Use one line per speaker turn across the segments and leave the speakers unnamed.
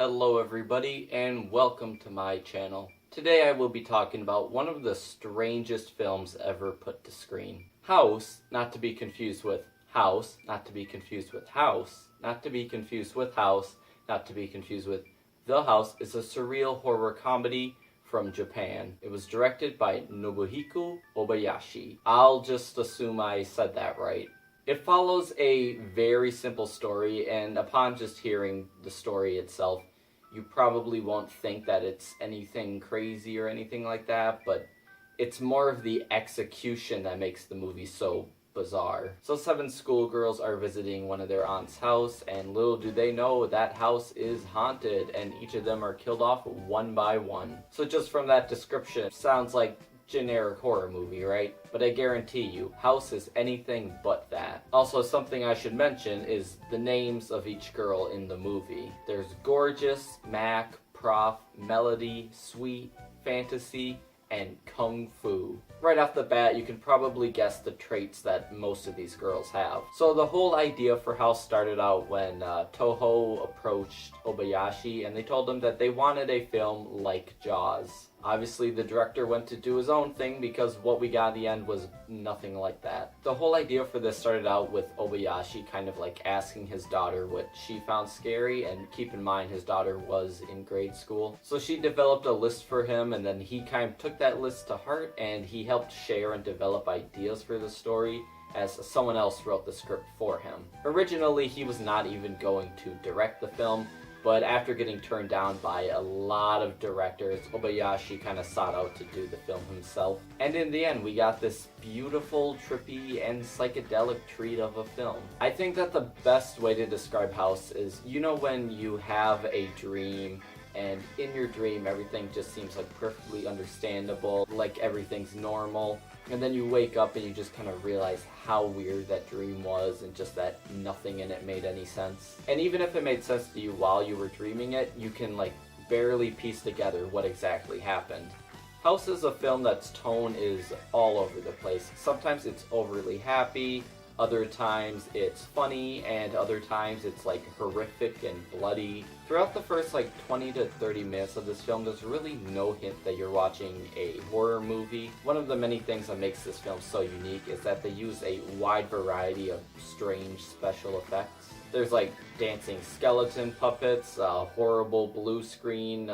Hello everybody and welcome to my channel. Today I will be talking about one of the strangest films ever put to screen. House, not to be confused with House, not to be confused with House, not to be confused with House, not to be confused with The House, is a surreal horror comedy from Japan. It was directed by Nobuhiko Obayashi. I'll just assume I said that right. It follows a very simple story, and upon just hearing the story itself, you probably won't think that it's anything crazy or anything like that, but it's more of the execution that makes the movie so bizarre. So 7 schoolgirls are visiting one of their aunt's house, and little do they know that house is haunted, and each of them are killed off one by one. So just from that description, it sounds like generic horror movie, right? But I guarantee you, House is anything but that. Also, something I should mention is the names of each girl in the movie. There's Gorgeous, Mac, Prof, Melody, Sweet, Fantasy, and Kung Fu. Right off the bat, you can probably guess the traits that most of these girls have. So the whole idea for House started out when Toho approached Obayashi and they told him that they wanted a film like Jaws. Obviously, the director went to do his own thing because what we got in the end was nothing like that. The whole idea for this started out with Obayashi kind of like asking his daughter what she found scary, and keep in mind his daughter was in grade school. So she developed a list for him, and then he kind of took that list to heart and he helped share and develop ideas for the story as someone else wrote the script for him. Originally, he was not even going to direct the film, but after getting turned down by a lot of directors, Obayashi kind of sought out to do the film himself. And in the end, we got this beautiful, trippy, and psychedelic treat of a film. I think that the best way to describe House is, you know when you have a dream, and in your dream everything just seems like perfectly understandable, like everything's normal, and then you wake up and you just kind of realize how weird that dream was and just that nothing in it made any sense. And even if it made sense to you while you were dreaming it, you can like barely piece together what exactly happened. House is a film that's tone is all over the place. Sometimes it's overly happy, other times it's funny, and other times it's like horrific and bloody. Throughout the first like 20 to 30 minutes of this film, there's really no hint that you're watching a horror movie. One of the many things that makes this film so unique is that they use a wide variety of strange special effects. There's like dancing skeleton puppets, horrible blue screen,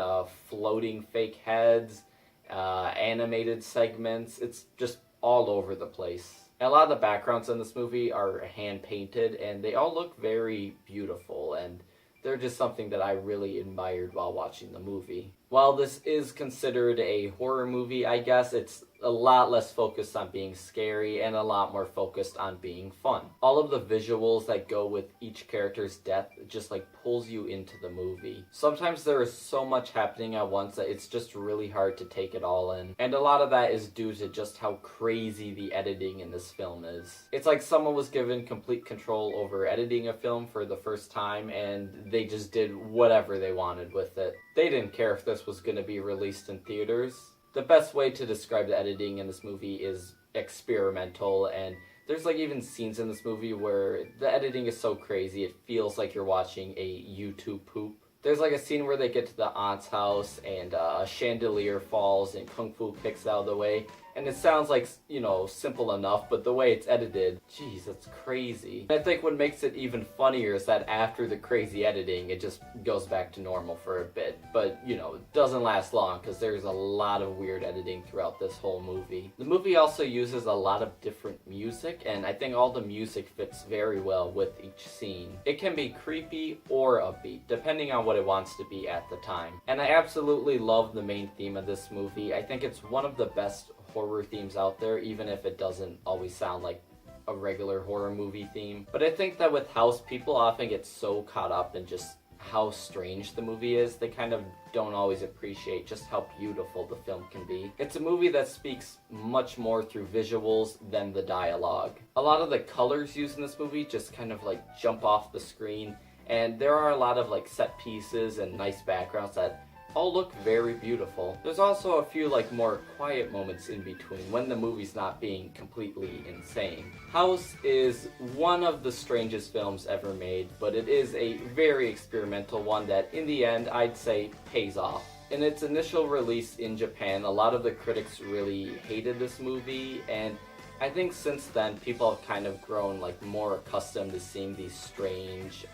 floating fake heads, animated segments. It's just all over the place. And a lot of the backgrounds in this movie are hand-painted, and they all look very beautiful, and they're just something that I really admired while watching the movie. While this is considered a horror movie, I guess it's a lot less focused on being scary and a lot more focused on being fun. All of the visuals that go with each character's death just like pulls you into the movie. Sometimes there is so much happening at once that it's just really hard to take it all in. And a lot of that is due to just how crazy the editing in this film is. It's like someone was given complete control over editing a film for the first time and they just did whatever they wanted with it. They didn't care if this was going to be released in theaters. The best way to describe the editing in this movie is experimental, and there's like even scenes in this movie where the editing is so crazy it feels like you're watching a YouTube poop. There's like a scene where they get to the aunt's house and a chandelier falls and Kung Fu kicks out of the way. And it sounds like, you know, simple enough, but the way it's edited, geez, it's crazy. And I think what makes it even funnier is that after the crazy editing, it just goes back to normal for a bit. But, you know, it doesn't last long because there's a lot of weird editing throughout this whole movie. The movie also uses a lot of different music, and I think all the music fits very well with each scene. It can be creepy or upbeat, depending on what it wants to be at the time. And I absolutely love the main theme of this movie. I think it's one of the best horror themes out there, even if it doesn't always sound like a regular horror movie theme. But I think that with House, people often get so caught up in just how strange the movie is, they kind of don't always appreciate just how beautiful the film can be. It's a movie that speaks much more through visuals than the dialogue. A lot of the colors used in this movie just kind of like jump off the screen, and there are a lot of like set pieces and nice backgrounds that all look very beautiful. There's also a few like more quiet moments in between when the movie's not being completely insane. House is one of the strangest films ever made, but it is a very experimental one that in the end I'd say pays off. In its initial release in Japan, a lot of the critics really hated this movie, and I think since then people have kind of grown like more accustomed to seeing these strange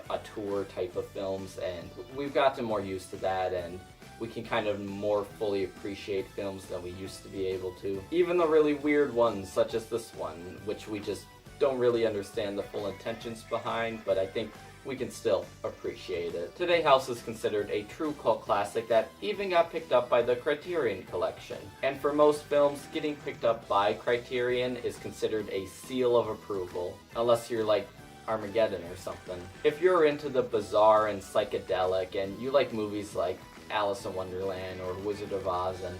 auteur type of films, and we've gotten more used to that, and we can kind of more fully appreciate films than we used to be able to. Even the really weird ones such as this one, which we just don't really understand the full intentions behind, but I think we can still appreciate it. Today, House is considered a true cult classic that even got picked up by the Criterion Collection. And for most films, getting picked up by Criterion is considered a seal of approval, unless you're like Armageddon or something. If you're into the bizarre and psychedelic and you like movies like Alice in Wonderland or Wizard of Oz, then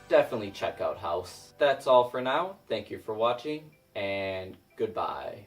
definitely check out House. That's all for now. Thank you for watching, and goodbye.